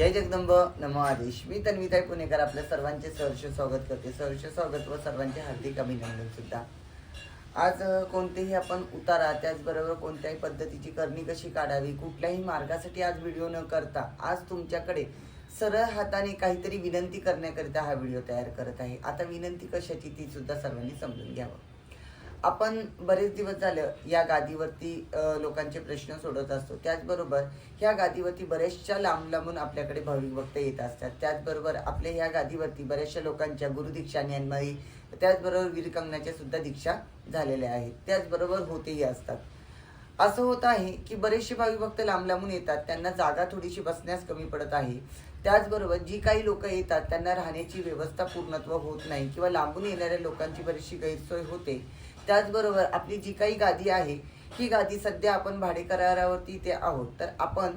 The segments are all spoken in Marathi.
जय जगदंब नमो आदेश। मी तन्वीताई पुणेकर आपल्या सर्वांचे सहर्ष स्वागत करते। सहर्ष स्वागत व सर्वांचे हार्दिक अभिनंदन सुद्धा। आज कोणतेही आपण उतारा त्याचबरोबर कोणत्याही पद्धतीची करणी कशी काढावी कुठल्याही मार्गासाठी आज व्हिडिओ न करता आज तुमच्याकडे सरळ हाताने काहीतरी विनंती करण्याकरिता हा व्हिडिओ तयार करत आहे। आता विनंती कशाची ती सुद्धा सर्वांनी समजून घ्यावं। आपण बरेच दिवस झालं या गादीवरती लोकांचे प्रश्न सोडत असतो। त्याचबरोबर ह्या गादीवरती बरेचशा लांब लांबून आपल्याकडे भाविक भक्त येत असतात। त्याचबरोबर आपल्या ह्या गादीवरती बऱ्याचशा लोकांच्या गुरुदीक्षा ज्ञानमाई त्याचबरोबर वीरकंगनाच्या सुद्धा दीक्षा झालेल्या आहेत, त्याचबरोबर होतेही असतात। असं होत आहे की बरेचसे भाविक भक्त लांब लांबून येतात, त्यांना जागा थोडीशी बसण्यास कमी पडत आहे। त्याचबरोबर जी काही लोक येतात त्यांना राहण्याची व्यवस्था पूर्णत्व होत नाही किंवा लांबून येणाऱ्या लोकांची बरीचशी गैरसोय होते। त्याचबरोबर आपली जी काही गादी आहे ही गादी सध्या आपण भाडे करारावरती इथे आहोत, तर आपण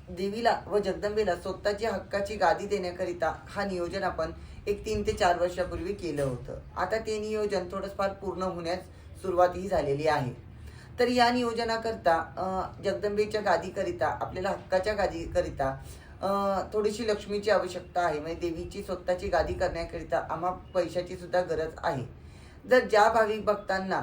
देवीला व जगदंबेला स्वतःची हक्काची गादी देण्याकरिता हा नियोजन आपण एक 3 ते 4 वर्षापूर्वी केलं होतं। आता ते नियोजन थोडंफार पूर्ण होण्यास सुरुवातही झालेली आहे। तर या नियोजनाकरता जगदंबेच्या गादीकरिता आपल्याला हक्काच्या गादीकरिता थोडीशी लक्ष्मीची आवश्यकता आहे। म्हणजे देवीची स्वतःची गादी करण्याकरिता आम्हा पैशाची सुद्धा गरज आहे। जर ज्या भाविक भक्तांना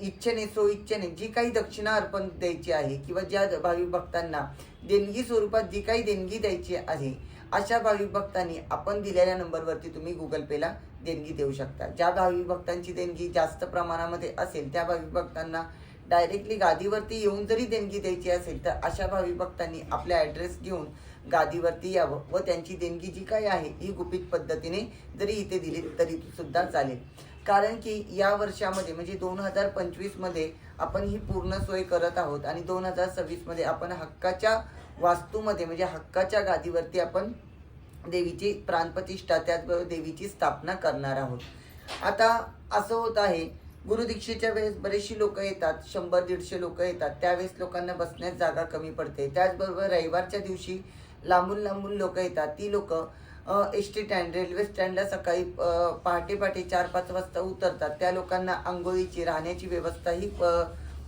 इच्छेने इच्छेने जी काही दक्षिणा अर्पण द्यायची आहे किंवा ज्या भाविक भक्तांना देणगी स्वरूपात जी काही देणगी द्यायची आहे अशा भाविक भक्तांनी आपण दिलेल्या नंबरवरती तुम्ही गुगल पेला देणगी देऊ शकता। ज्या भाविक भक्तांची देणगी जास्त प्रमाणामध्ये असेल त्या भाविक भक्तांना डायरेक्टली गादीवरती येऊन जरी देणगी द्यायची असेल तर अशा भाविक भक्तांनी आपला ॲड्रेस घेऊन गादीवरती यावं व त्यांची देणगी जी काही आहे ही गुपित पद्धतीने जरी इथे दिली तरी सुद्धा चालेल। कारण की या वर्षामध्ये म्हणजे 2025 मध्ये आपण ही पूर्ण सोय करत आहोत आणि 2026 मध्ये आपण हक्काच्या वास्तूमध्ये म्हणजे हक्काच्या गादीवरती आपण देवीची प्राणप्रतिष्ठा त्याचबरोबर देवीची स्थापना करणार आहोत। आता असं होत आहे गुरुदीक्षेच्या वेळेस बरेचशी लोक येतात, 100-150 लोक येतात, त्यावेळेस लोकांना बसण्यास जागा कमी पडते। त्याचबरोबर रविवारच्या दिवशी लांबून लांबून लोक येतात, ती लोक एस टी स्टँड रेल्वे स्टँडला सकाळी पहाटे 4-5 वाजता उतरतात। त्या लोकांना आंघोळीची राहण्याची व्यवस्थाही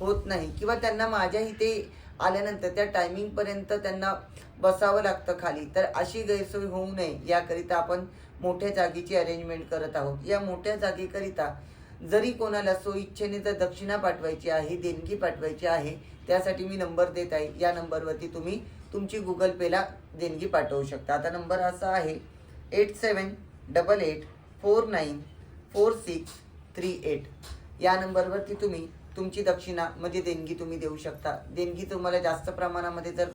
होत नाही किंवा त्यांना माझ्या इथे आल्यानंतर त्या टायमिंगपर्यंत त्यांना बसावं लागतं खाली। तर अशी गैरसोय होऊ नये याकरिता आपण मोठ्या जागेची अरेंजमेंट करत आहोत। या मोठ्या जागेकरिता जरी कोणाला इच्छेने जर दक्षिणा पाठवायची आहे देणगी पाठवायची आहे त्यासाठी मी नंबर देत आहे। या नंबरवरती तुम्ही तुमची गुगल पेला देणगी पाठवू शकता। आता नंबर असा आहे 8788494638। या नंबरवरती तुम्ही तुमची दक्षिणा म्हणजे देणगी तुम्ही देऊ शकता। देणगी तुम्हाला जास्त प्रमाणामध्ये जर